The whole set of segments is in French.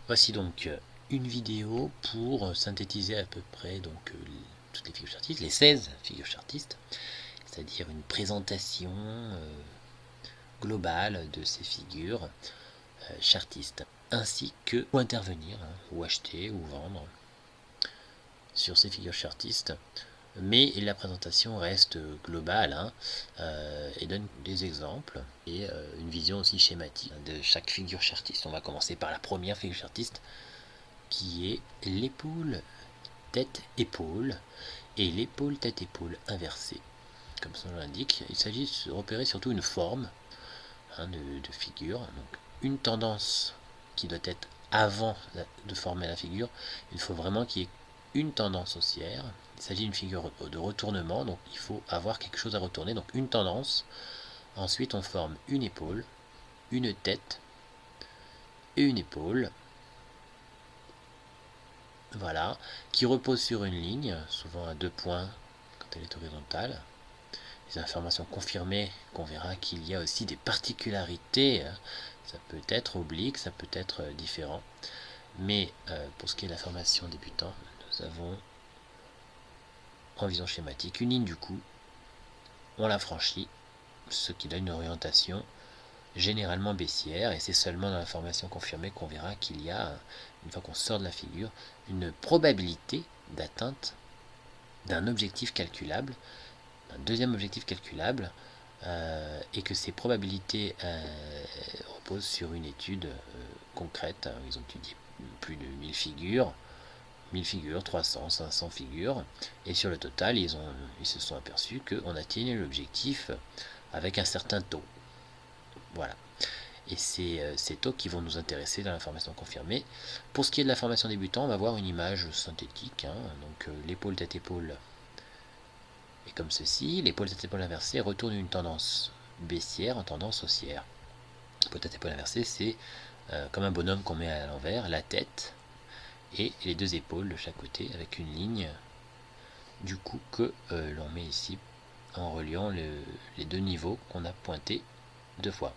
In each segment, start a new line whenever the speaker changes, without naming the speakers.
Voici donc une vidéo pour synthétiser à peu près toutes les figures chartistes, les 16 figures chartistes, c'est-à-dire une présentation globale de ces figures chartistes, ainsi que où intervenir, ou acheter ou vendre sur ces figures chartistes. Mais la présentation reste globale et donne des exemples et une vision aussi schématique de chaque figure chartiste. On va commencer par la première figure chartiste qui est l'épaule tête-épaule et l'épaule tête-épaule inversée. Comme son nom l'indique, il s'agit de repérer surtout une forme de figure, donc une tendance qui doit être avant de former la figure. Il faut vraiment qu'il y ait une tendance haussière. Il s'agit d'une figure de retournement, donc il faut avoir quelque chose à retourner, donc une tendance. Ensuite, on forme une épaule, une tête et une épaule. Voilà, qui repose sur une ligne, souvent à 2 points quand elle est horizontale. Les informations confirmées qu'on verra qu'il y a aussi des particularités. Ça peut être oblique, ça peut être différent. Mais pour ce qui est de la formation débutant, nous avons en vision schématique une ligne du coup. On la franchit, ce qui donne une orientation généralement baissière, et c'est seulement dans la formation confirmée qu'on verra qu'il y a, une fois qu'on sort de la figure, une probabilité d'atteinte d'un objectif calculable, un deuxième objectif calculable, et que ces probabilités reposent sur une étude concrète. Ils ont étudié plus de 1000 figures, 300, 500 figures, et sur le total, ils se sont aperçus qu'on atteignait l'objectif avec un certain taux. Voilà. Et c'est ces taux qui vont nous intéresser dans la formation confirmée. Pour ce qui est de la formation débutant, on va voir une image synthétique. Donc l'épaule tête-épaule est comme ceci. L'épaule tête-épaule inversée retourne une tendance baissière en tendance haussière. L'épaule tête-épaule inversée, c'est comme un bonhomme qu'on met à l'envers, la tête et les deux épaules de chaque côté avec une ligne du coup que l'on met ici en reliant les deux niveaux qu'on a pointés 2 fois.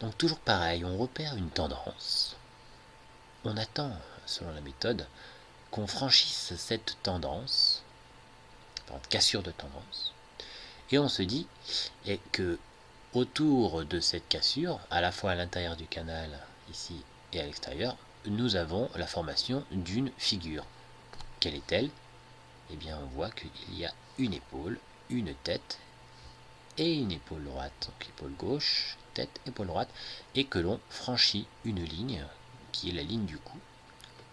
Donc toujours pareil, on repère une tendance. On attend, selon la méthode, qu'on franchisse cette tendance, par cassure de tendance, et on se dit que autour de cette cassure, à la fois à l'intérieur du canal, ici, et à l'extérieur, nous avons la formation d'une figure. Quelle est-elle? Eh bien, on voit qu'il y a une épaule, une tête et une épaule droite. Donc épaule gauche, tête, épaule droite, et que l'on franchit une ligne, qui est la ligne du cou,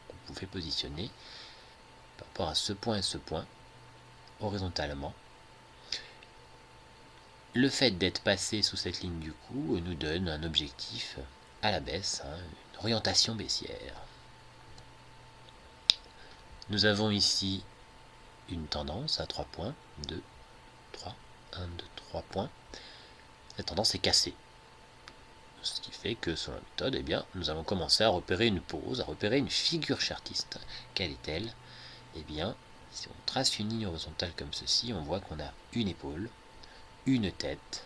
qu'on pouvait positionner par rapport à ce point et ce point, horizontalement. Le fait d'être passé sous cette ligne du cou nous donne un objectif à la baisse, une orientation baissière. Nous avons ici une tendance à 3 points, 2, 3, 1, 2, 3 points. Cette tendance est cassée. Ce qui fait que sur la méthode, eh bien, nous allons commencer à repérer une pose, à repérer une figure chartiste. Quelle est-elle? Eh bien, si on trace une ligne horizontale comme ceci, on voit qu'on a une épaule, une tête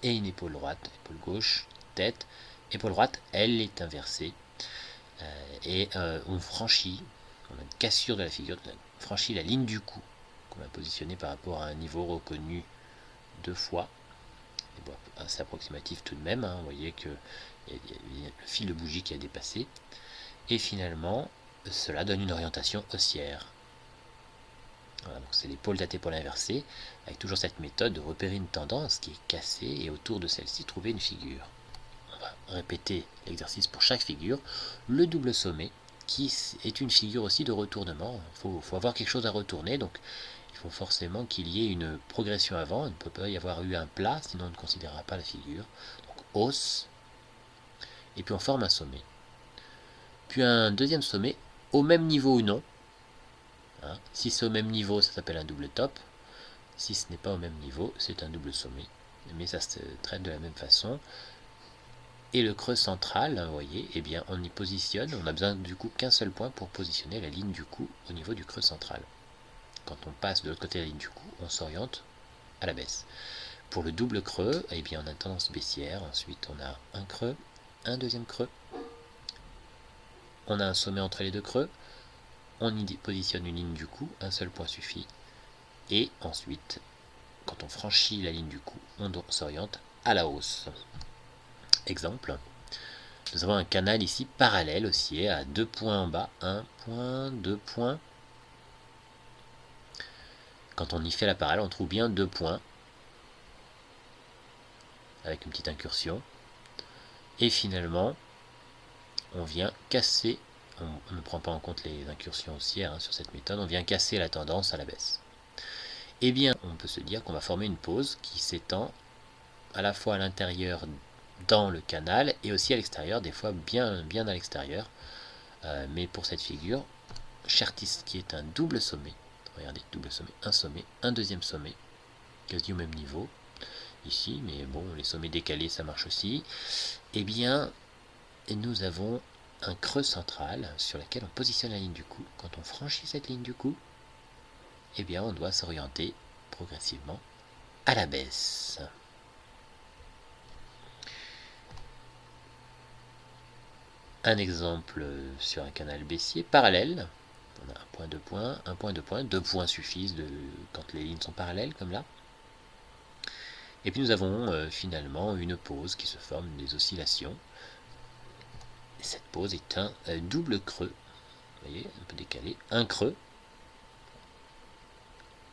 et une épaule droite, épaule gauche, tête, épaule droite, elle est inversée. Et on franchit, on a une cassure de la figure, on franchit la ligne du cou qu'on a positionnée par rapport à un niveau reconnu 2 fois. Bon, assez approximatif tout de même, vous voyez que il y a le fil de bougie qui a dépassé, et finalement cela donne une orientation haussière. Voilà, donc c'est l'épaule tête-épaule inversée, avec toujours cette méthode de repérer une tendance qui est cassée et autour de celle-ci trouver une figure. On va répéter l'exercice pour chaque figure. Le double sommet, qui est une figure aussi de retournement. Il faut avoir quelque chose à retourner, donc il faut forcément qu'il y ait une progression avant. Il ne peut pas y avoir eu un plat, sinon on ne considérera pas la figure. Donc hausse, et puis on forme un sommet. Puis un deuxième sommet, au même niveau ou non. Si c'est au même niveau, ça s'appelle un double top. Si ce n'est pas au même niveau, c'est un double sommet. Mais ça se traite de la même façon. Et le creux central, vous voyez, eh bien on y positionne, on a besoin du coup qu'un seul point pour positionner la ligne du cou au niveau du creux central. Quand on passe de l'autre côté de la ligne du cou, on s'oriente à la baisse. Pour le double creux, eh bien, on a une tendance baissière. Ensuite, on a un creux, un deuxième creux. On a un sommet entre les deux creux. On y positionne une ligne du coup, un seul point suffit. Et ensuite, quand on franchit la ligne du coup, on s'oriente à la hausse. Exemple, nous avons un canal ici parallèle haussier à 2 points en bas, 1 point, 2 points. Quand on y fait la parallèle, on trouve bien 2 points avec une petite incursion. Et finalement, on vient casser, on ne prend pas en compte les incursions haussières sur cette méthode, on vient casser la tendance à la baisse. Eh bien, on peut se dire qu'on va former une pause qui s'étend à la fois à l'intérieur dans le canal et aussi à l'extérieur, des fois bien à l'extérieur. Mais pour cette figure, Chartiste qui est un double sommet, regardez, double sommet, un deuxième sommet, quasi au même niveau, ici, mais bon, les sommets décalés, ça marche aussi. Eh bien, nous avons un creux central sur lequel on positionne la ligne du coup. Quand on franchit cette ligne du coup, eh bien, on doit s'orienter progressivement à la baisse. Un exemple sur un canal baissier parallèle. On a un point, deux points, un point, deux points. Deux points suffisent quand les lignes sont parallèles, comme là. Et puis nous avons finalement une pause qui se forme, des oscillations. Et cette pause est un double creux. Vous voyez, un peu décalé. Un creux,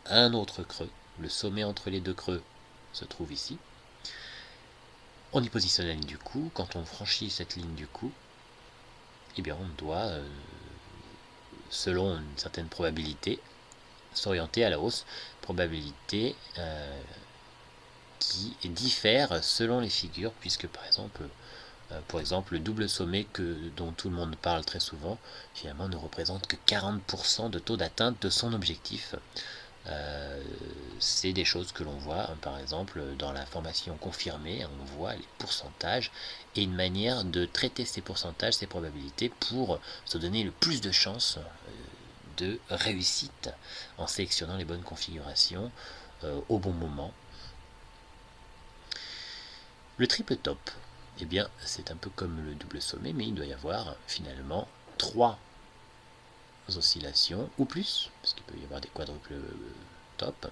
un autre creux. Le sommet entre les deux creux se trouve ici. On y positionne la ligne du coup. Quand on franchit cette ligne du coup, eh bien on doit, selon une certaine probabilité, s'orienter à la hausse. Probabilité qui diffère selon les figures, puisque par exemple, le double sommet dont tout le monde parle très souvent, finalement ne représente que 40% de taux d'atteinte de son objectif. C'est des choses que l'on voit, par exemple, dans la formation confirmée, on voit les pourcentages et une manière de traiter ces pourcentages, ces probabilités, pour se donner le plus de chances de réussite en sélectionnant les bonnes configurations au bon moment. Le triple top, eh bien, c'est un peu comme le double sommet, mais il doit y avoir finalement 3 oscillations ou plus, parce qu'il peut y avoir des quadruples top,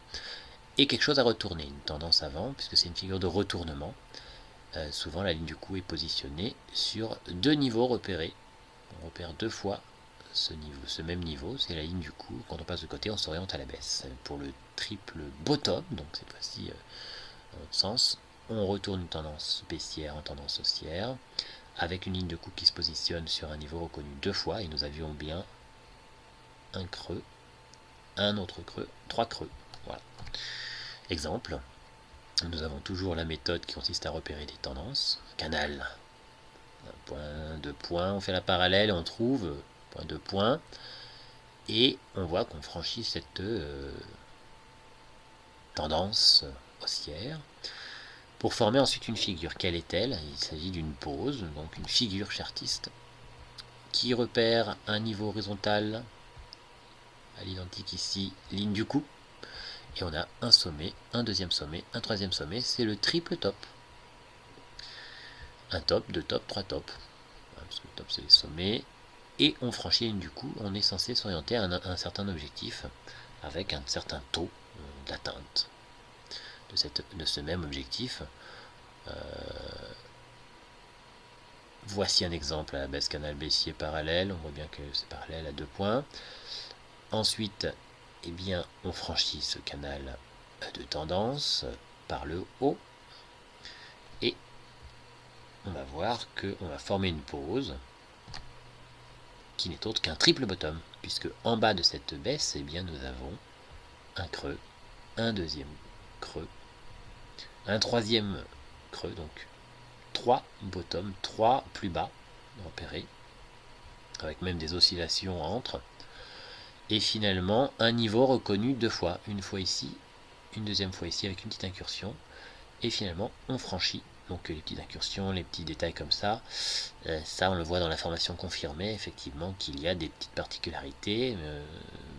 et quelque chose à retourner, une tendance avant, puisque c'est une figure de retournement. Souvent, la ligne du coup est positionnée sur 2 niveaux repérés. On repère 2 fois ce même niveau, c'est la ligne du coup. Quand on passe de côté, on s'oriente à la baisse. Pour le triple bottom, donc cette fois-ci dans l'autre sens, on retourne une tendance baissière en tendance haussière, avec une ligne de coup qui se positionne sur un niveau reconnu 2 fois, et nous avions bien un creux, un autre creux, 3 creux. Voilà. Exemple, nous avons toujours la méthode qui consiste à repérer des tendances. Canal, un point, 2 points, on fait la parallèle, on trouve point, 2 points, et on voit qu'on franchit cette tendance haussière pour former ensuite une figure. Quelle est-elle? Il s'agit d'une pause, donc une figure chartiste qui repère un niveau horizontal à l'identique ici, ligne du coup, et on a un sommet, un deuxième sommet, un troisième sommet, c'est le triple top. Un top, 2 tops, 3 tops, parce que le top c'est les sommets, et on franchit la ligne du coup, on est censé s'orienter à un certain objectif avec un certain taux d'atteinte de ce même objectif. Voici un exemple à la baisse canal baissier parallèle, on voit bien que c'est parallèle à 2 points. Ensuite, eh bien, on franchit ce canal de tendance par le haut, et on va voir qu'on va former une pause qui n'est autre qu'un triple bottom, puisque en bas de cette baisse, eh bien, nous avons un creux, un deuxième creux, un troisième creux, donc 3 bottom, 3 plus bas repérés, avec même des oscillations entre, et finalement un niveau reconnu 2 fois, une fois ici, une deuxième fois ici avec une petite incursion, et finalement on franchit. Donc les petites incursions, les petits détails comme ça, ça on le voit dans la formation confirmée, effectivement qu'il y a des petites particularités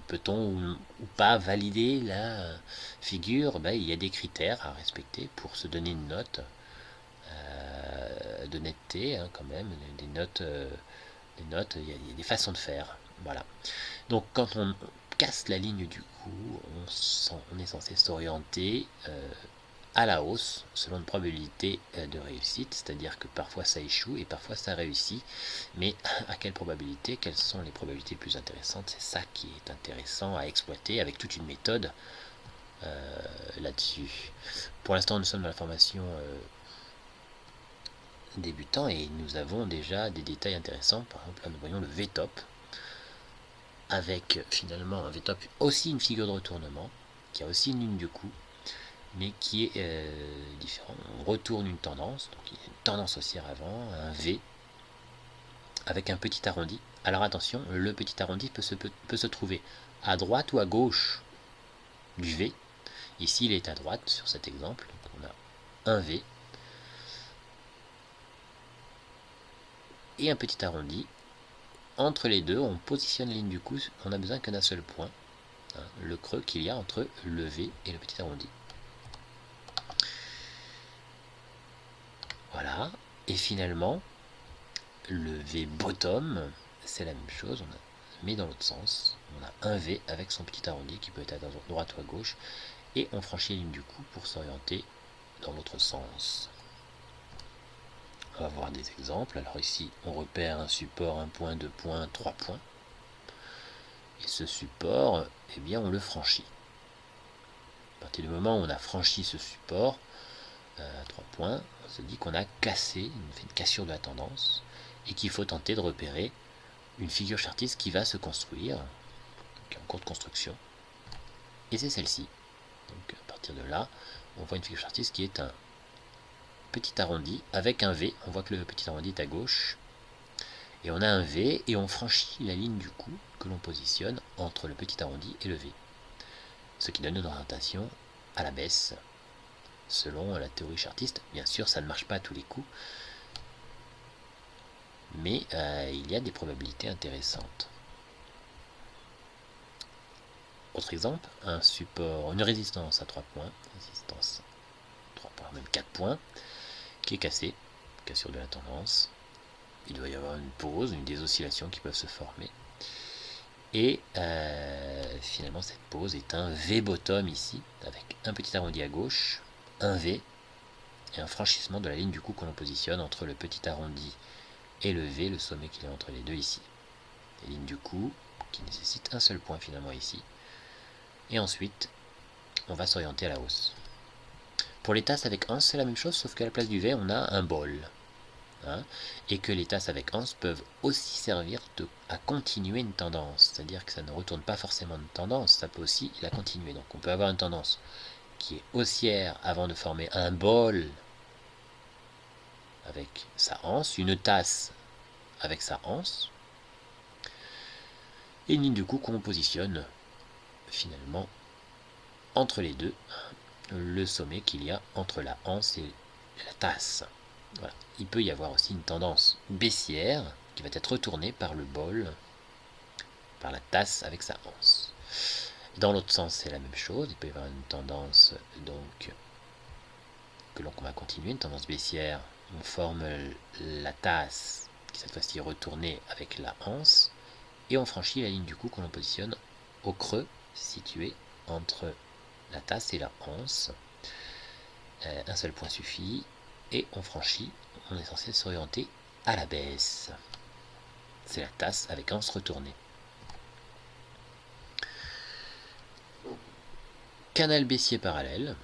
peut-on ou pas valider la figure? Il y a des critères à respecter pour se donner une note d'honnêteté, quand même, des notes, il y a des façons de faire. Voilà. Donc quand on casse la ligne du coup, on est censé s'orienter à la hausse selon une probabilité de réussite, c'est-à-dire que parfois ça échoue et parfois ça réussit, mais à quelle probabilité, quelles sont les probabilités les plus intéressantes, c'est ça qui est intéressant à exploiter avec toute une méthode là-dessus. Pour l'instant nous sommes dans la formation débutant et nous avons déjà des détails intéressants. Par exemple là nous voyons le VTOP avec finalement un VTOP aussi une figure de retournement qui a aussi une ligne de coup mais qui est différent. On retourne une tendance, donc il y a une tendance haussière avant, un V avec un petit arrondi. Alors attention, le petit arrondi peut se trouver à droite ou à gauche du V. Ici il est à droite sur cet exemple, donc on a un V et un petit arrondi. Entre les deux, on positionne la ligne du coup, on n'a besoin que d'un seul point, le creux qu'il y a entre le V et le petit arrondi. Voilà, et finalement, le V bottom, c'est la même chose, mais dans l'autre sens. On a un V avec son petit arrondi qui peut être à droite ou à gauche, et on franchit la ligne du coup pour s'orienter dans l'autre sens. On va voir des exemples. Alors ici, on repère un support, un point, 2 points, 3 points. Et ce support, eh bien, on le franchit. À partir du moment où on a franchi ce support, 3 points, on se dit qu'on a cassé, on fait une cassure de la tendance, et qu'il faut tenter de repérer une figure chartiste qui va se construire, qui est en cours de construction, et c'est celle-ci. Donc à partir de là, on voit une figure chartiste qui est un petit arrondi avec un V. On voit que le petit arrondi est à gauche, et on a un V, et on franchit la ligne du coup que l'on positionne entre le petit arrondi et le V. Ce qui donne une orientation à la baisse, selon la théorie chartiste. Bien sûr, ça ne marche pas à tous les coups, mais il y a des probabilités intéressantes. Autre exemple, un support, une résistance à 3 points, résistance 3 points, même 4 points, qui est cassée, cassure de la tendance. Il doit y avoir une pause, des oscillations qui peuvent se former. Et finalement, cette pause est un V bottom ici, avec un petit arrondi à gauche, un V, et un franchissement de la ligne du coup que l'on positionne entre le petit arrondi et le V, le sommet qu'il y a entre les deux ici. Les lignes du coup qui nécessitent un seul point finalement ici. Et ensuite, on va s'orienter à la hausse. Pour les tasses avec ans, c'est la même chose, sauf qu'à la place du V, on a un bol. Et que les tasses avec ans peuvent aussi servir à continuer une tendance. C'est-à-dire que ça ne retourne pas forcément une tendance, ça peut aussi la continuer. Donc on peut avoir une tendance qui est haussière avant de former un bol avec sa anse, une tasse avec sa anse, et une ligne du coup qu'on positionne finalement entre les deux, le sommet qu'il y a entre la anse et la tasse. Voilà. Il peut y avoir aussi une tendance baissière qui va être retournée par le bol, par la tasse avec sa anse. Dans l'autre sens, c'est la même chose. Il peut y avoir une tendance donc que l'on va continuer, une tendance baissière. On forme la tasse qui cette fois-ci est retournée avec la anse et on franchit la ligne du coup que l'on positionne au creux situé entre la tasse et la anse. Un seul point suffit et on franchit, on est censé s'orienter à la baisse. C'est la tasse avec anse retournée. Canal baissier parallèle.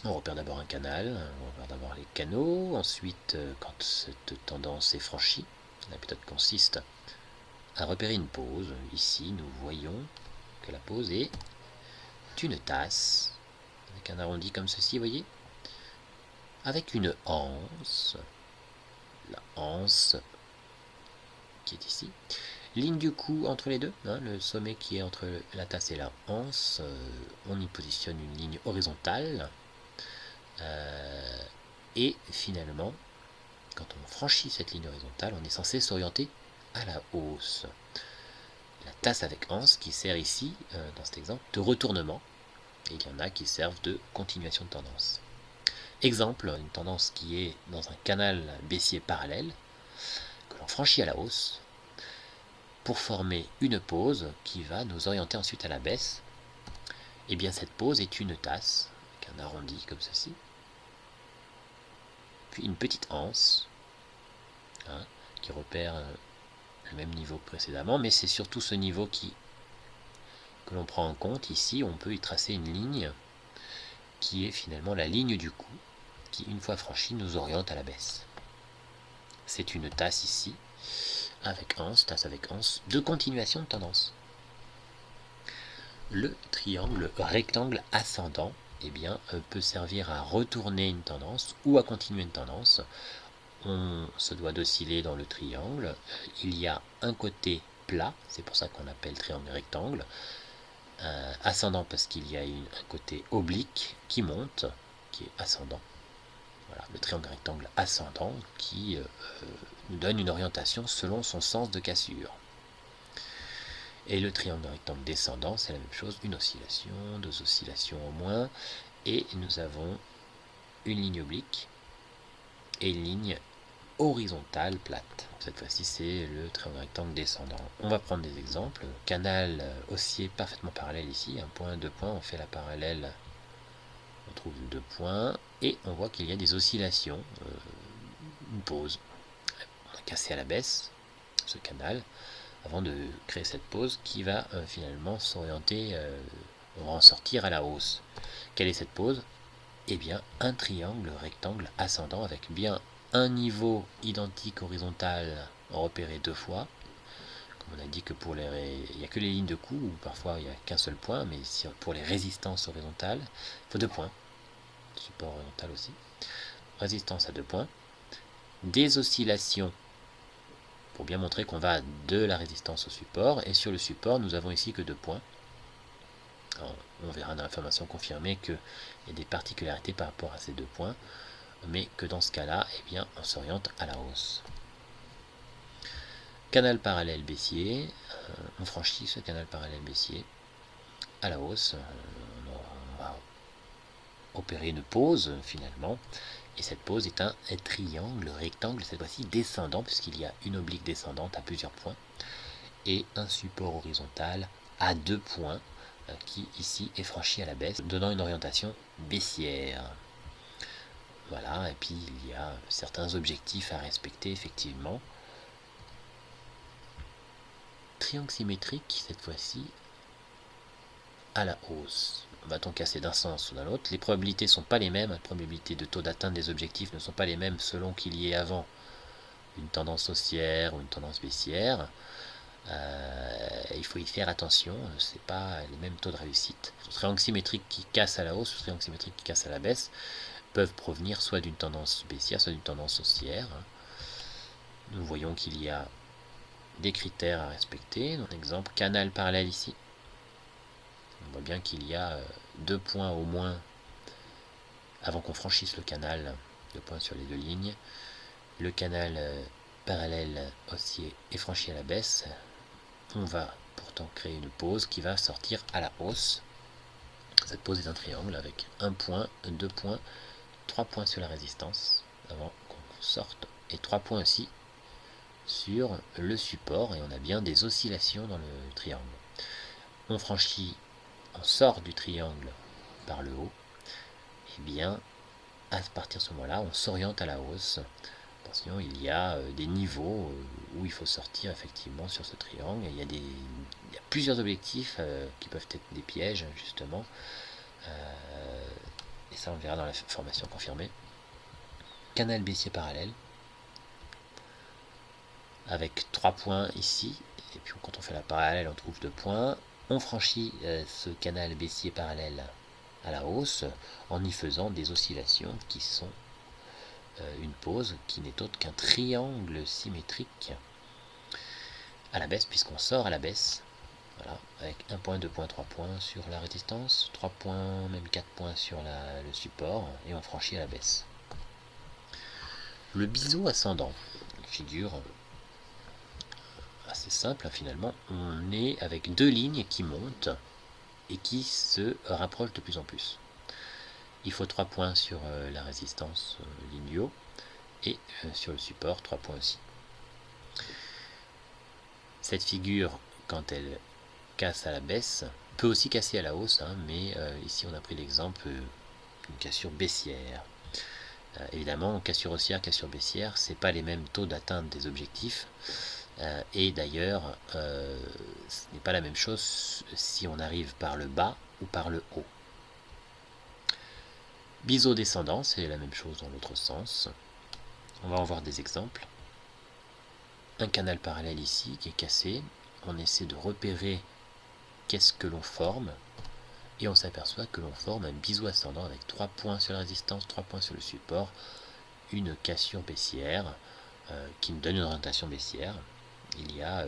On repère d'abord un canal, on repère d'abord les canaux. Ensuite, quand cette tendance est franchie, la méthode consiste à repérer une pause. Ici, nous voyons que la pause est une tasse, avec un arrondi comme ceci, vous voyez, avec une anse, la anse qui est ici, ligne du coup entre les deux, le sommet qui est entre la tasse et la anse, on y positionne une ligne horizontale, et finalement, quand on franchit cette ligne horizontale, on est censé s'orienter à la hausse. la tasse avec anse qui sert ici, dans cet exemple, de retournement. Et il y en a qui servent de continuation de tendance. Exemple, une tendance qui est dans un canal baissier parallèle, que l'on franchit à la hausse, pour former une pause qui va nous orienter ensuite à la baisse. Et bien cette pause est une tasse, avec un arrondi comme ceci, puis une petite anse, qui repère le même niveau que précédemment, mais c'est surtout ce niveau que l'on prend en compte. Ici, on peut y tracer une ligne qui est finalement la ligne du coup, qui une fois franchie nous oriente à la baisse. C'est une tasse ici, avec anse, tasse avec anse, de continuation de tendance. Le triangle rectangle ascendant peut servir à retourner une tendance ou à continuer une tendance. On se doit d'osciller dans le triangle. Il y a un côté plat, c'est pour ça qu'on appelle triangle rectangle. Ascendant parce qu'il y a un côté oblique qui monte, qui est ascendant. Voilà, le triangle rectangle ascendant qui nous donne une orientation selon son sens de cassure. Et le triangle rectangle descendant, c'est la même chose, une oscillation, deux oscillations au moins, et nous avons une ligne oblique et une ligne horizontale plate. Cette fois-ci, c'est le triangle rectangle descendant. On va prendre des exemples. Canal haussier parfaitement parallèle ici, un point, deux points, on fait la parallèle, on trouve deux points, et on voit qu'il y a des oscillations, une pause. On a cassé à la baisse ce canal, avant de créer cette pause qui va finalement s'orienter, on va en sortir à la hausse. Quelle est cette pause? Eh bien, un triangle rectangle ascendant avec bien un niveau identique horizontal repéré deux fois. Comme on a dit que il n'y a que les lignes de coup, ou parfois il n'y a qu'un seul point, mais pour les résistances horizontales, il faut deux points. Support horizontal aussi. Résistance à deux points. Des oscillations pour bien montrer qu'on va de la résistance au support, et sur le support nous avons ici que deux points. Alors, on verra dans l'information confirmée qu'il y a des particularités par rapport à ces deux points, mais que dans ce cas-là, on s'oriente à la hausse. Canal parallèle baissier, on franchit ce canal parallèle baissier à la hausse, on va opérer une pause finalement, et cette pause est un triangle rectangle, cette fois-ci descendant, puisqu'il y a une oblique descendante à plusieurs points, et un support horizontal à deux points, qui ici est franchi à la baisse, donnant une orientation baissière. Voilà, et puis il y a certains objectifs à respecter effectivement. Triangle symétrique, cette fois-ci, à la hausse. Va-t-on casser d'un sens ou d'un autre? Les probabilités ne sont pas les mêmes, les probabilités de taux d'atteinte des objectifs ne sont pas les mêmes selon qu'il y ait avant une tendance haussière ou une tendance baissière. Il faut y faire attention, ce n'est pas les mêmes taux de réussite. Le triangle symétrique qui casse à la hausse, le triangle symétrique qui casse à la baisse, peuvent provenir soit d'une tendance baissière, soit d'une tendance haussière. Nous voyons qu'il y a des critères à respecter. Donc, exemple, canal parallèle ici. On voit bien qu'il y a deux points au moins avant qu'on franchisse le canal, deux points sur les deux lignes. Le canal parallèle haussier est franchi à la baisse. On va pourtant créer une pause qui va sortir à la hausse. Cette pause est un triangle avec un point, deux points, trois points sur la résistance avant qu'on sorte, et trois points aussi sur le support, et on a bien des oscillations dans le triangle. On sort du triangle par le haut, et bien à partir de ce moment-là, on s'oriente à la hausse. Attention, il y a des niveaux où il faut sortir effectivement sur ce triangle. Il y a plusieurs objectifs qui peuvent être des pièges justement, et ça on verra dans la formation confirmée. Canal baissier parallèle avec 3 points ici, et puis quand on fait la parallèle on trouve 2 points. On franchit ce canal baissier parallèle à la hausse en y faisant des oscillations qui sont une pause qui n'est autre qu'un triangle symétrique à la baisse, puisqu'on sort à la baisse, voilà, avec 1 point, 2 points, 3 points sur la résistance, 3 points, même 4 points sur le support, et on franchit à la baisse. Le biseau ascendant, une figure c'est simple, hein, finalement, on est avec deux lignes qui montent et qui se rapprochent de plus en plus. Il faut 3 points sur la résistance ligne haut et sur le support 3 points aussi. Cette figure, quand elle casse à la baisse, peut aussi casser à la hausse, hein, mais ici on a pris l'exemple d'une cassure baissière. Évidemment, cassure haussière, cassure baissière, c'est pas les mêmes taux d'atteinte des objectifs. Et d'ailleurs, ce n'est pas la même chose si on arrive par le bas ou par le haut. Biseau descendant, c'est la même chose dans l'autre sens. On va en voir des exemples. Un canal parallèle ici qui est cassé. On essaie de repérer qu'est-ce que l'on forme. Et on s'aperçoit que l'on forme un biseau ascendant avec 3 points sur la résistance, 3 points sur le support. Une cassure baissière qui nous donne une orientation baissière. Il y a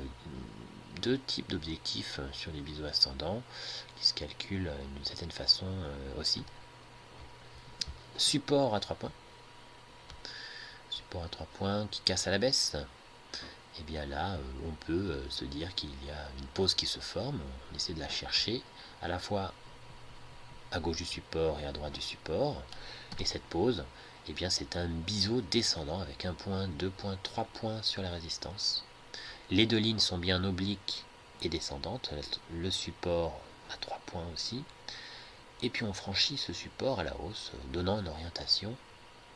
deux types d'objectifs sur les biseaux ascendants qui se calculent d'une certaine façon aussi. Support à 3 points. Support à 3 points qui casse à la baisse. Et bien là, on peut se dire qu'il y a une pause qui se forme. On essaie de la chercher à la fois à gauche du support et à droite du support. Et cette pause, eh bien c'est un biseau descendant avec 1 point, 2 points, 3 points sur la résistance. Les deux lignes sont bien obliques et descendantes. Le support à 3 points aussi. Et puis on franchit ce support à la hausse, donnant une orientation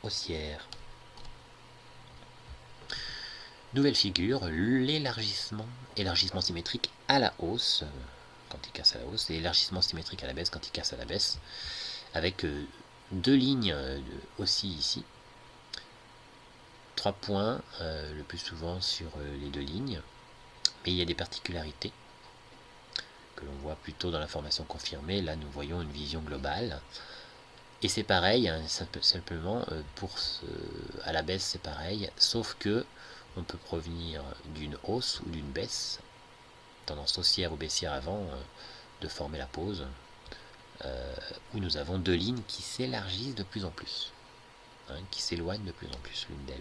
haussière. Nouvelle figure, l'élargissement, élargissement symétrique à la hausse, quand il casse à la hausse, et élargissement symétrique à la baisse quand il casse à la baisse, avec deux lignes aussi ici. 3 points le plus souvent sur les deux lignes, mais il y a des particularités que l'on voit plutôt dans l'information confirmée. Là, nous voyons une vision globale. Et c'est pareil, hein, simplement, à la baisse, c'est pareil, sauf que on peut provenir d'une hausse ou d'une baisse, tendance haussière ou baissière avant de former la pause, où nous avons deux lignes qui s'élargissent de plus en plus, hein, qui s'éloignent de plus en plus l'une d'elles.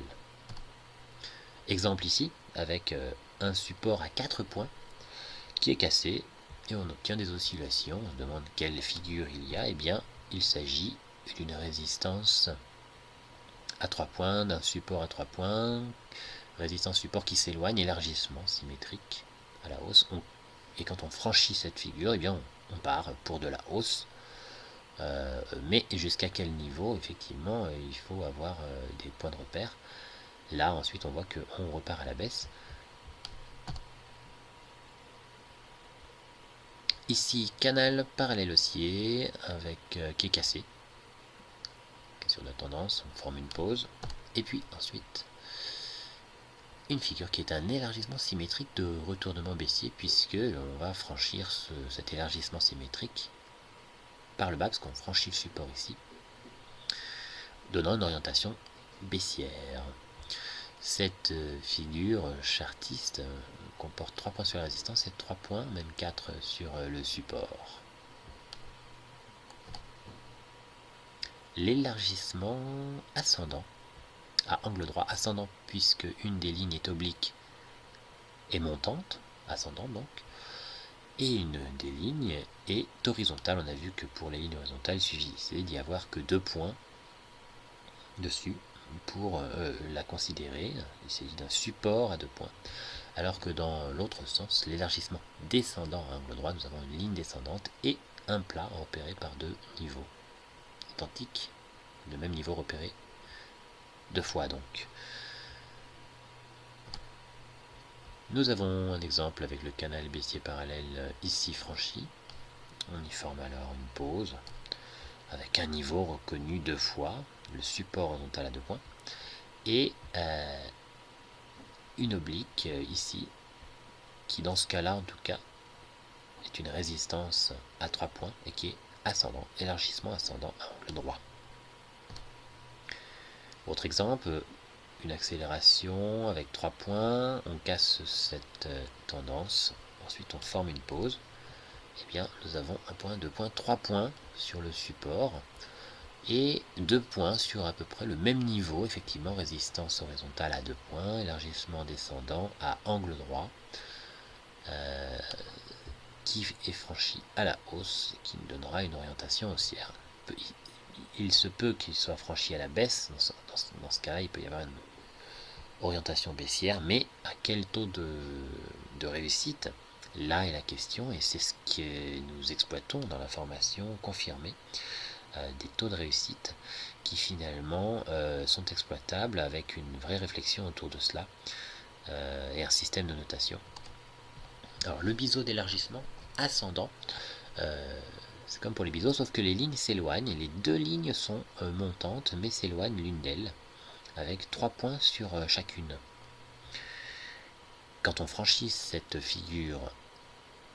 Exemple ici, avec un support à 4 points qui est cassé, et on obtient des oscillations. On se demande quelle figure il y a. Eh bien, il s'agit d'une résistance à 3 points, d'un support à 3 points, résistance support qui s'éloigne, élargissement symétrique à la hausse. Et quand on franchit cette figure, eh bien, on part pour de la hausse. Mais jusqu'à quel niveau, effectivement, il faut avoir des points de repère. Là, ensuite, on voit qu'on repart à la baisse. Ici, canal parallèle haussier qui est cassé. Cassure de tendance, on forme une pause. Et puis ensuite, une figure qui est un élargissement symétrique de retournement baissier, puisque on va franchir cet élargissement symétrique par le bas, parce qu'on franchit le support ici, donnant une orientation baissière. Cette figure chartiste comporte 3 points sur la résistance et 3 points, même 4 sur le support. L'élargissement ascendant, à angle droit ascendant, puisque une des lignes est oblique et montante, ascendant donc, et une des lignes est horizontale. On a vu que pour les lignes horizontales, il suffisait d'y avoir que 2 points dessus pour la considérer. Il s'agit d'un support à 2 points. Alors que dans l'autre sens, l'élargissement descendant à angle droit, nous avons une ligne descendante et un plat repéré par deux niveaux identiques, le même niveau repéré deux fois donc. Nous avons un exemple avec le canal baissier parallèle ici franchi. On y forme alors une pause avec un niveau reconnu deux fois, le support horizontal à 2 points, et une oblique ici, qui dans ce cas-là en tout cas est une résistance à 3 points et qui est ascendant, élargissement ascendant à angle droit. Autre exemple, une accélération avec 3 points, on casse cette tendance, ensuite on forme une pause. Eh bien, nous avons 1 point, 2 points, 3 points sur le support et 2 points sur à peu près le même niveau, effectivement, résistance horizontale à 2 points, élargissement descendant à angle droit. qui est franchi à la hausse et qui nous donnera une orientation haussière. Il se peut qu'il soit franchi à la baisse, dans ce cas-là il peut y avoir une orientation baissière, mais à quel taux de réussite? Là est la question, et c'est ce que nous exploitons dans la formation confirmée, des taux de réussite qui finalement sont exploitables avec une vraie réflexion autour de cela et un système de notation. Alors le biseau d'élargissement ascendant, c'est comme pour les biseaux, sauf que les lignes s'éloignent, et les deux lignes sont montantes mais s'éloignent l'une d'elles, avec 3 points sur chacune. Quand on franchit cette figure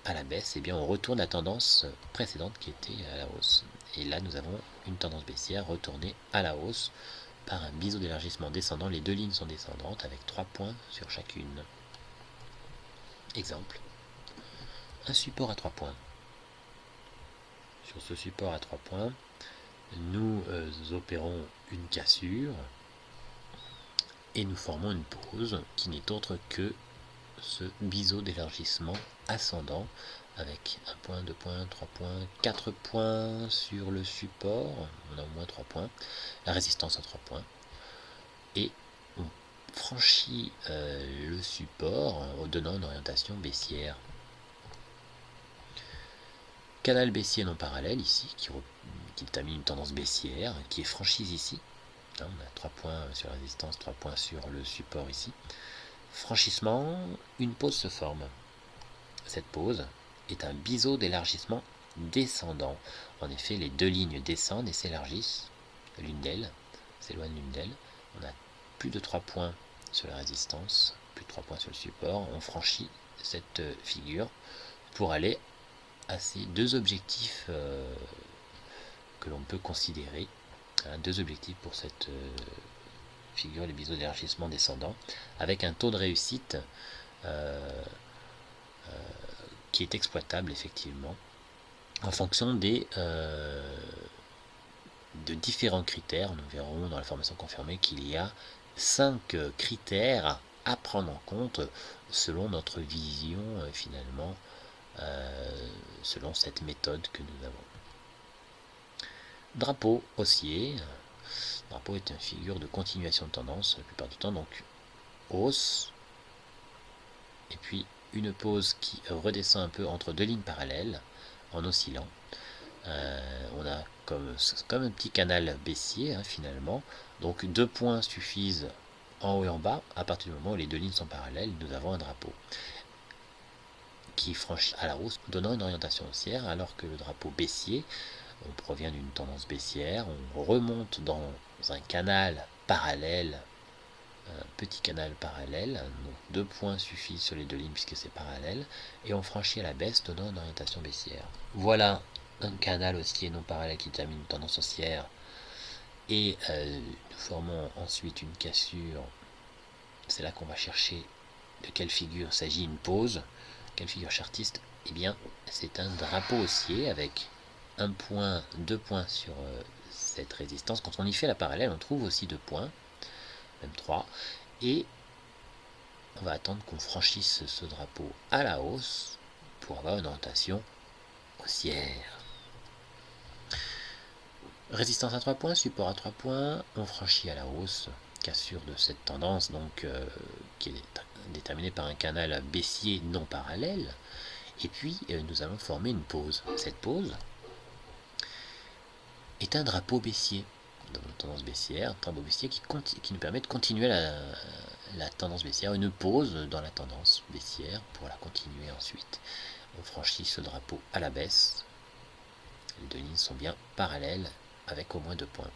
à la baisse, eh bien on retourne la tendance précédente qui était à la hausse. Et là nous avons une tendance baissière retournée à la hausse par un biseau d'élargissement descendant. Les deux lignes sont descendantes avec 3 points sur chacune. Exemple, un support à 3 points. Sur ce support à 3 points, nous opérons une cassure et nous formons une pause qui n'est autre que ce biseau d'élargissement ascendant avec 1 point, 2 points, 3 points, 4 points sur le support, on a au moins 3 points, la résistance à 3 points, et on franchit le support en donnant une orientation baissière. Canal baissier non parallèle ici, qui établit une tendance baissière, qui est franchise ici. On a 3 points sur la résistance, 3 points sur le support ici. Franchissement, une pause se forme. Cette pause est un biseau d'élargissement descendant. En effet, les deux lignes descendent et s'élargissent, l'une d'elles, s'éloigne l'une d'elles. On a plus de 3 points sur la résistance, plus de 3 points sur le support. On franchit cette figure pour aller à ces deux objectifs que l'on peut considérer. Deux objectifs pour cette figure, les biseaux d'élargissement descendant, avec un taux de réussite qui est exploitable effectivement en fonction de différents critères. Nous verrons dans la formation confirmée qu'il y a 5 critères à prendre en compte selon notre vision finalement, selon cette méthode que nous avons. Drapeau haussier. Drapeau est une figure de continuation de tendance la plupart du temps, donc hausse, et puis une pause qui redescend un peu entre deux lignes parallèles en oscillant. On a comme un petit canal baissier finalement, donc 2 points suffisent en haut et en bas. À partir du moment où les deux lignes sont parallèles, nous avons un drapeau qui franchit à la hausse, donnant une orientation haussière, alors que le drapeau baissier, on provient d'une tendance baissière, on remonte dans un canal parallèle, un petit canal parallèle, donc 2 points suffisent sur les deux lignes puisque c'est parallèle, et on franchit à la baisse, donnant une orientation baissière. Voilà un canal haussier non parallèle qui termine une tendance haussière, et nous formons ensuite une cassure. C'est là qu'on va chercher de quelle figure s'agit une pause, quelle figure chartiste. Eh bien, c'est un drapeau haussier avec 1 point, 2 points sur cette résistance. Quand on y fait la parallèle, on trouve aussi 2 points, même 3, et on va attendre qu'on franchisse ce drapeau à la hausse pour avoir une orientation haussière. Résistance à 3 points, support à 3 points, on franchit à la hausse, cassure de cette tendance donc qui est déterminée par un canal baissier non parallèle, et puis nous allons former une pause. Cette pause est un drapeau baissier, dans une tendance baissière, un drapeau baissier qui nous permet de continuer la tendance baissière, une pause dans la tendance baissière pour la continuer ensuite. On franchit ce drapeau à la baisse, les deux lignes sont bien parallèles avec au moins 2 points.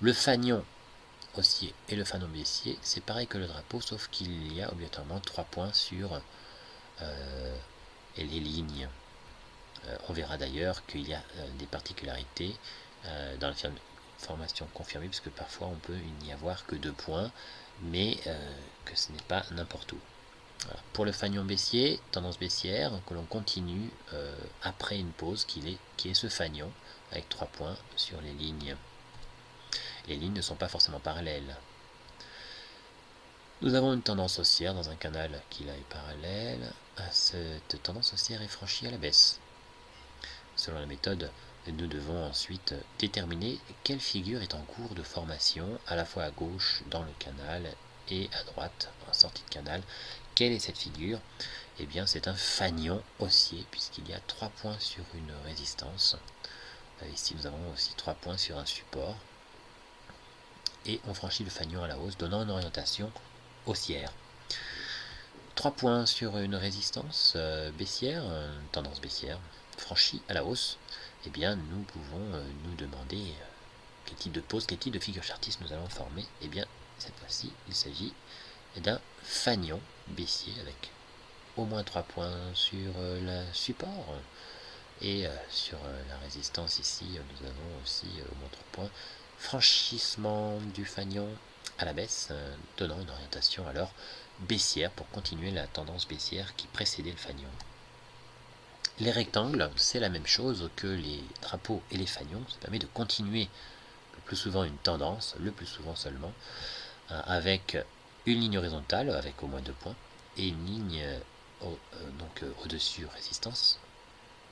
Le fanion haussier et le fanon baissier, c'est pareil que le drapeau, sauf qu'il y a obligatoirement 3 points sur les lignes. On verra d'ailleurs qu'il y a des particularités dans la formation confirmée, puisque parfois on peut n'y avoir que 2 points, mais que ce n'est pas n'importe où. Voilà. Pour le fanion baissier, tendance baissière, que l'on continue après une pause qui est ce fanion, avec 3 points sur les lignes. Les lignes ne sont pas forcément parallèles. Nous avons une tendance haussière dans un canal qui là est parallèle. Cette tendance haussière est franchie à la baisse. Selon la méthode, nous devons ensuite déterminer quelle figure est en cours de formation, à la fois à gauche dans le canal et à droite en sortie de canal. Quelle est cette figure? Eh bien, c'est un fanion haussier, puisqu'il y a 3 points sur une résistance. Ici, nous avons aussi 3 points sur un support. Et on franchit le fanion à la hausse, donnant une orientation haussière. 3 points sur une résistance baissière, tendance baissière, franchie à la hausse. Eh bien, nous pouvons nous demander quel type de pose, quel type de figure chartiste nous allons former. Eh bien, cette fois-ci, il s'agit d'un fanion baissier avec au moins 3 points sur le support. Et sur la résistance ici, nous avons aussi au moins 3 points. Franchissement du fanion à la baisse, donnant une orientation alors baissière pour continuer la tendance baissière qui précédait le fanion. Les rectangles, c'est la même chose que les drapeaux et les fanions. Ça permet de continuer le plus souvent une tendance, le plus souvent seulement, avec une ligne horizontale avec au moins 2 points et une ligne au-dessus résistance.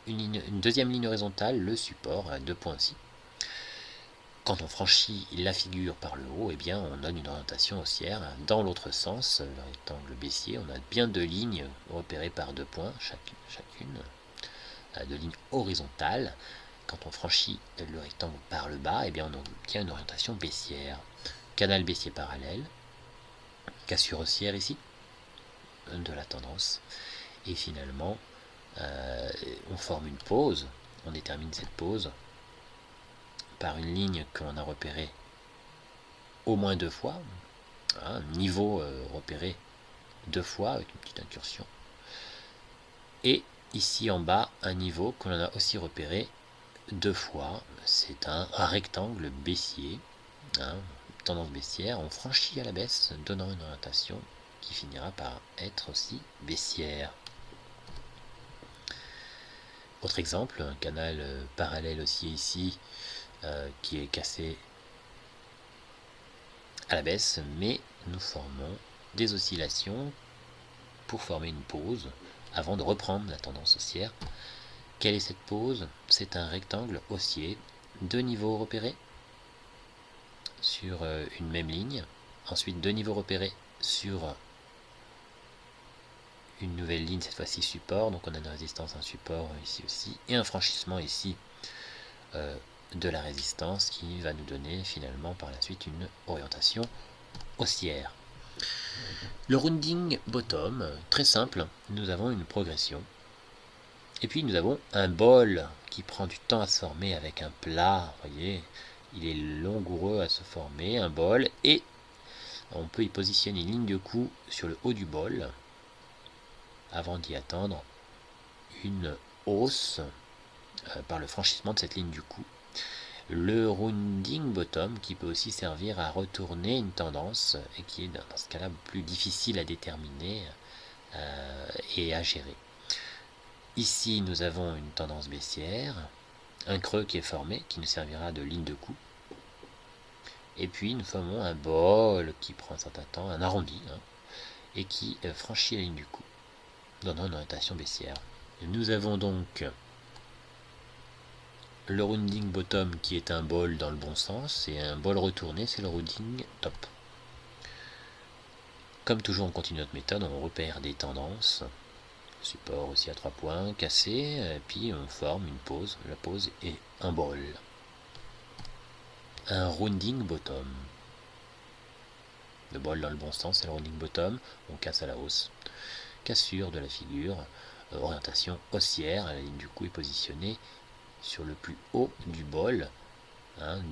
Une deuxième ligne horizontale, le support à 2 points aussi. Quand on franchit la figure par le haut, eh bien, on donne une orientation haussière. Dans l'autre sens, le rectangle baissier, on a bien 2 lignes repérées par 2 points, chacune, 2 lignes horizontales. Quand on franchit le rectangle par le bas, eh bien, on obtient une orientation baissière. Canal baissier parallèle, cassure haussière ici, de la tendance. Et finalement, on forme une pause, on détermine cette pause par une ligne que l'on a repérée au moins 2 fois, un niveau repéré 2 fois avec une petite incursion, et ici en bas un niveau que l'on a aussi repéré 2 fois, c'est un rectangle baissier, tendance baissière, on franchit à la baisse donnant une orientation qui finira par être aussi baissière. Autre exemple, un canal parallèle aussi ici qui est cassé à la baisse, mais nous formons des oscillations pour former une pause avant de reprendre la tendance haussière. Quelle est cette pause? C'est un rectangle haussier, 2 niveaux repérés sur une même ligne, ensuite 2 niveaux repérés sur une nouvelle ligne, cette fois-ci support, donc on a une résistance, un support ici aussi, et un franchissement ici de la résistance qui va nous donner finalement par la suite une orientation haussière. Le rounding bottom, très simple, nous avons une progression, et puis nous avons un bol qui prend du temps à se former avec un plat, vous voyez, il est langoureux à se former, un bol, et on peut y positionner une ligne de coup sur le haut du bol, avant d'y attendre une hausse par le franchissement de cette ligne du coup. Le rounding bottom qui peut aussi servir à retourner une tendance et qui est dans ce cas-là plus difficile à déterminer et à gérer. Ici nous avons une tendance baissière, un creux qui est formé qui nous servira de ligne de coup, et puis nous formons un bol qui prend un certain temps, un arrondi, et qui franchit la ligne du coup, donnant une orientation baissière. Nous avons donc le rounding bottom qui est un bol dans le bon sens, et un bol retourné, c'est le rounding top. Comme toujours, on continue notre méthode, on repère des tendances, support aussi à 3 points, cassé, et puis on forme une pause, la pause est un bol. Un rounding bottom. Le bol dans le bon sens, c'est le rounding bottom, on casse à la hausse. Cassure de la figure, orientation haussière, la ligne du coup est positionnée sur le plus haut du bol,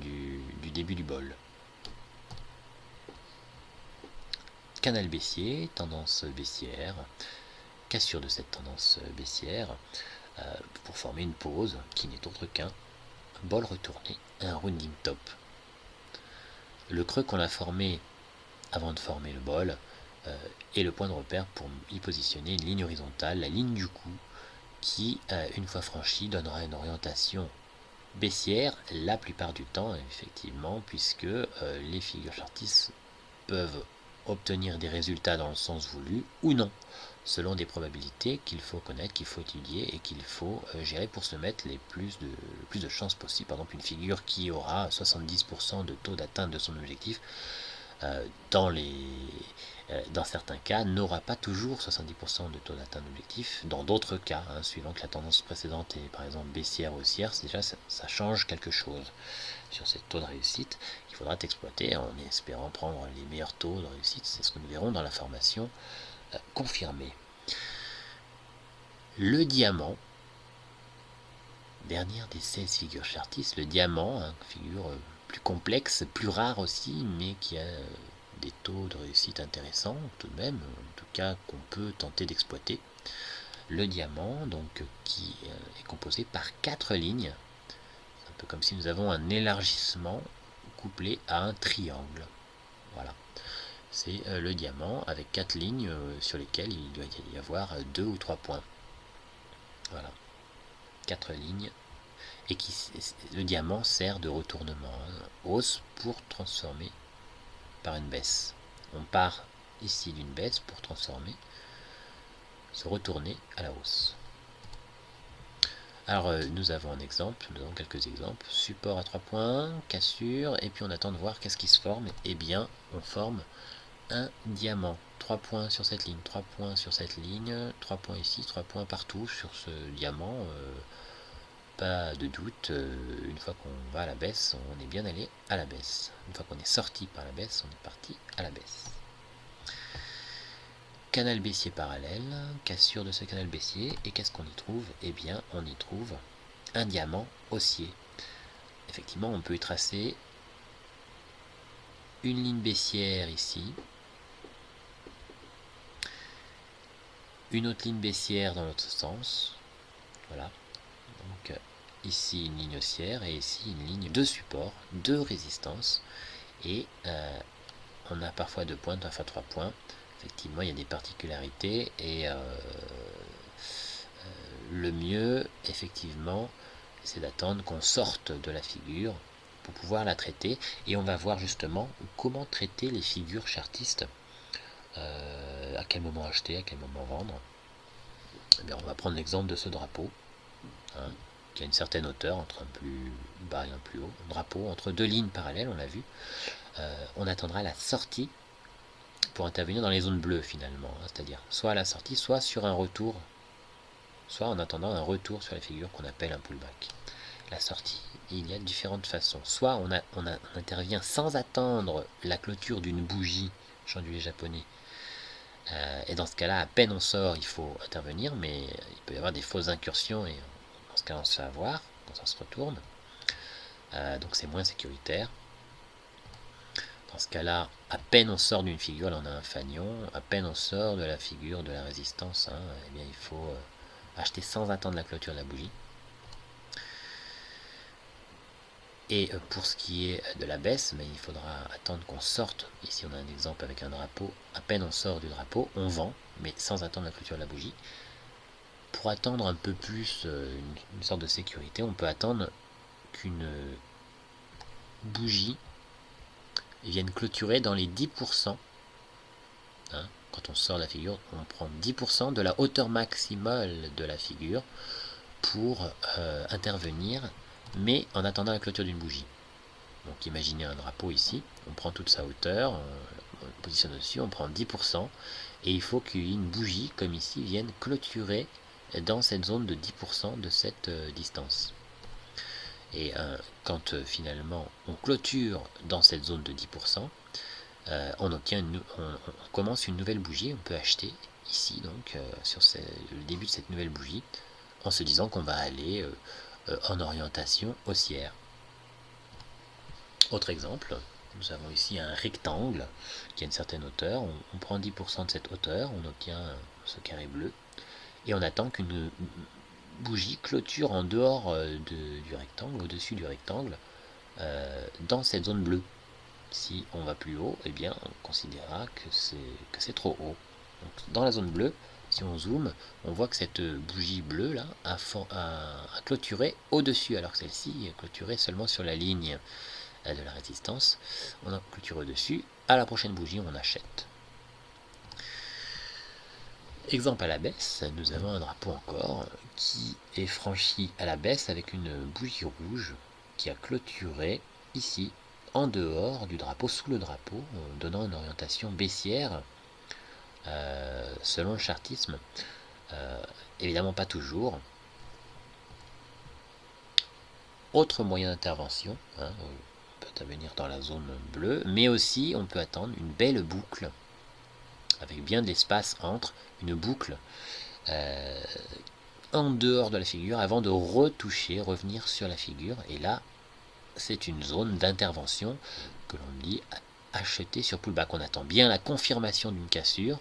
du début du bol. Canal baissier, tendance baissière, cassure de cette tendance baissière pour former une pause qui n'est autre qu'un bol retourné, un rounding top. Le creux qu'on a formé avant de former le bol est le point de repère pour y positionner une ligne horizontale, la ligne du coup, qui, une fois franchie, donnera une orientation baissière la plupart du temps, effectivement, puisque les figures chartistes peuvent obtenir des résultats dans le sens voulu ou non, selon des probabilités qu'il faut connaître, qu'il faut étudier et qu'il faut gérer pour se mettre le plus de chances possible. Par exemple, une figure qui aura 70% de taux d'atteinte de son objectif, dans certains cas, n'aura pas toujours 70% de taux d'atteinte d'objectif. Dans d'autres cas, suivant que la tendance précédente est par exemple baissière ou haussière, déjà ça change quelque chose sur ces taux de réussite qu'il faudra exploiter en espérant prendre les meilleurs taux de réussite. C'est ce que nous verrons dans la formation confirmée. Le diamant, dernière des 16 figures chartistes, le diamant, figure plus complexe, plus rare aussi, mais qui a des taux de réussite intéressants tout de même, en tout cas qu'on peut tenter d'exploiter. Le diamant, donc, qui est composé par 4 lignes, un peu comme si nous avons un élargissement couplé à un triangle. Voilà. C'est le diamant avec 4 lignes sur lesquelles il doit y avoir 2 ou 3 points. Voilà. 4 lignes. Et le diamant sert de retournement, hausse pour transformer par une baisse. On part ici d'une baisse pour transformer, se retourner à la hausse. Alors nous avons un exemple, nous avons quelques exemples. Support à 3 points, cassure, et puis on attend de voir qu'est-ce qui se forme. Eh bien, on forme un diamant. 3 points sur cette ligne, 3 points sur cette ligne, 3 points ici, 3 points partout sur ce diamant. Pas de doute, une fois qu'on va à la baisse, on est bien allé à la baisse. Une fois qu'on est sorti par la baisse, on est parti à la baisse. Canal baissier parallèle, cassure de ce canal baissier, et qu'est-ce qu'on y trouve? Eh bien, on y trouve un diamant haussier. Effectivement, on peut y tracer une ligne baissière ici, une autre ligne baissière dans l'autre sens, voilà. Donc ici une ligne haussière et ici une ligne de support, de résistance, et on a parfois 2 points, parfois 3 points. Effectivement, il y a des particularités et le mieux, effectivement, c'est d'attendre qu'on sorte de la figure pour pouvoir la traiter. Et on va voir justement comment traiter les figures chartistes, à quel moment acheter, à quel moment vendre. Eh bien, on va prendre l'exemple de ce drapeau, qui a une certaine hauteur, entre un plus bas et un plus haut. Un drapeau entre 2 lignes parallèles, on l'a vu. On attendra la sortie pour intervenir dans les zones bleues finalement, c'est-à-dire soit à la sortie, soit sur un retour, soit en attendant un retour sur la figure qu'on appelle un pullback. La sortie, il y a différentes façons. Soit on intervient sans attendre la clôture d'une bougie chandelier japonais, et dans ce cas-là, à peine on sort, il faut intervenir, mais il peut y avoir des fausses incursions, et dans ce cas-là, on se fait avoir quand ça se retourne. Donc c'est moins sécuritaire. Dans ce cas-là, à peine on sort d'une figure, là on a un fanion, à peine on sort de la figure de la résistance, eh bien il faut acheter sans attendre la clôture de la bougie. Et pour ce qui est de la baisse, mais il faudra attendre qu'on sorte. Ici on a un exemple avec un drapeau, à peine on sort du drapeau, on vend, mais sans attendre la clôture de la bougie. Pour attendre un peu plus une sorte de sécurité, on peut attendre qu'une bougie viennent clôturer dans les 10%. Quand on sort la figure, on prend 10% de la hauteur maximale de la figure pour intervenir, mais en attendant la clôture d'une bougie. Donc imaginez un drapeau ici, on prend toute sa hauteur, on positionne dessus, on prend 10%, et il faut qu'une bougie, comme ici, vienne clôturer dans cette zone de 10% de cette distance. Et quand finalement on clôture dans cette zone de 10%, on commence une nouvelle bougie. On peut acheter ici donc sur le début de cette nouvelle bougie en se disant qu'on va aller en orientation haussière. Autre exemple, nous avons ici un rectangle qui a une certaine hauteur. On prend 10% de cette hauteur, on obtient ce carré bleu et on attend qu'une bougie clôture en dehors du rectangle, au-dessus du rectangle, dans cette zone bleue. Si on va plus haut, eh bien on considérera que c'est trop haut. Donc, dans la zone bleue, si on zoome, on voit que cette bougie bleue là a clôturé au-dessus, alors que celle-ci est clôturée seulement sur la ligne de la résistance. On a clôturé au-dessus. À la prochaine bougie, on achète. Exemple à la baisse, nous avons un drapeau encore qui est franchi à la baisse avec une bougie rouge qui a clôturé ici en dehors du drapeau, sous le drapeau, donnant une orientation baissière selon le chartisme. Évidemment pas toujours. Autre moyen d'intervention, on peut intervenir dans la zone bleue, mais aussi on peut attendre une belle boucle avec bien de l'espace entre, une boucle en dehors de la figure avant de retoucher, revenir sur la figure. Et là, c'est une zone d'intervention que l'on dit acheter sur pullback. On attend bien la confirmation d'une cassure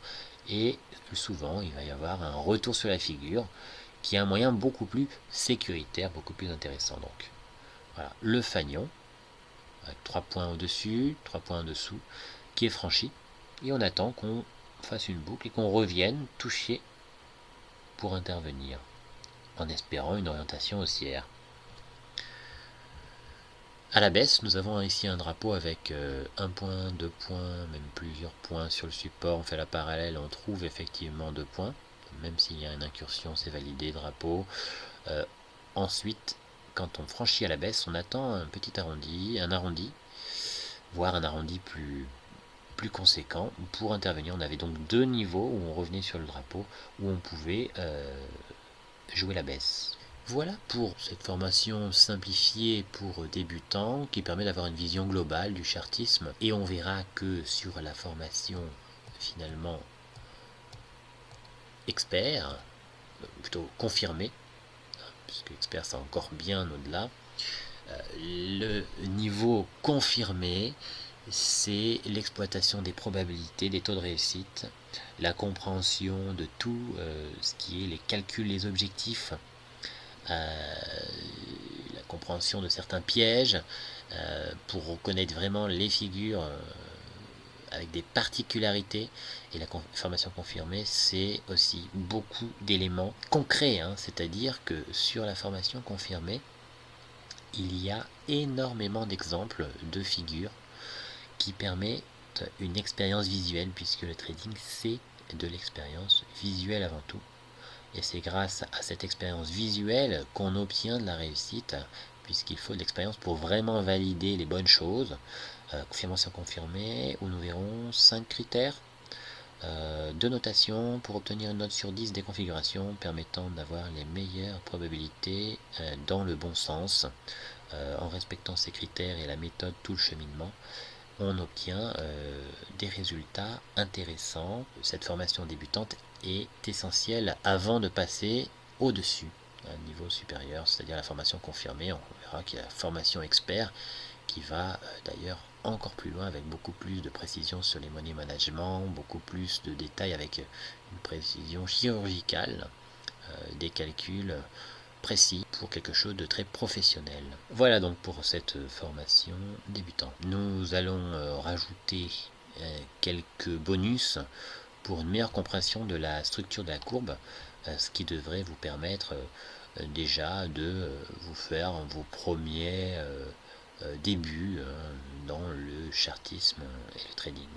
et souvent il va y avoir un retour sur la figure qui est un moyen beaucoup plus sécuritaire, beaucoup plus intéressant. Donc voilà, le fanion avec 3 points au-dessus, 3 points en dessous qui est franchi et on attend qu'on fasse une boucle et qu'on revienne toucher pour intervenir en espérant une orientation haussière. À la baisse, nous avons ici un drapeau avec 1 point, 2 points, même plusieurs points sur le support. On fait la parallèle, on trouve effectivement 2 points. Même s'il y a une incursion, c'est validé, drapeau. Ensuite, quand on franchit à la baisse, on attend un petit arrondi, voire un arrondi plus conséquent pour intervenir. On avait donc 2 niveaux où on revenait sur le drapeau, où on pouvait jouer la baisse. Voilà pour cette formation simplifiée pour débutants qui permet d'avoir une vision globale du chartisme, et on verra que sur la formation finalement expert, plutôt confirmé, puisque expert c'est encore bien au-delà, le niveau confirmé c'est l'exploitation des probabilités, des taux de réussite, la compréhension de tout ce qui est les calculs, les objectifs, la compréhension de certains pièges pour reconnaître vraiment les figures avec des particularités. Et la formation confirmée, c'est aussi beaucoup d'éléments concrets, c'est-à-dire que sur la formation confirmée, il y a énormément d'exemples de figures qui permettent une expérience visuelle, puisque le trading c'est de l'expérience visuelle avant tout. Et c'est grâce à cette expérience visuelle qu'on obtient de la réussite, puisqu'il faut de l'expérience pour vraiment valider les bonnes choses. Confirmation confirmée, où nous verrons 5 critères de notation pour obtenir une note sur 10 des configurations permettant d'avoir les meilleures probabilités dans le bon sens. En respectant ces critères et la méthode, tout le cheminement, on obtient des résultats intéressants. Cette formation débutante est essentielle avant de passer au-dessus, à un niveau supérieur, c'est-à-dire la formation confirmée. On verra qu'il y a la formation expert qui va d'ailleurs encore plus loin avec beaucoup plus de précision sur les money management, beaucoup plus de détails avec une précision chirurgicale, des calculs précis pour quelque chose de très professionnel. Voilà donc pour cette formation débutant. Nous allons rajouter quelques bonus pour une meilleure compréhension de la structure de la courbe, ce qui devrait vous permettre déjà de vous faire vos premiers débuts dans le chartisme et le trading.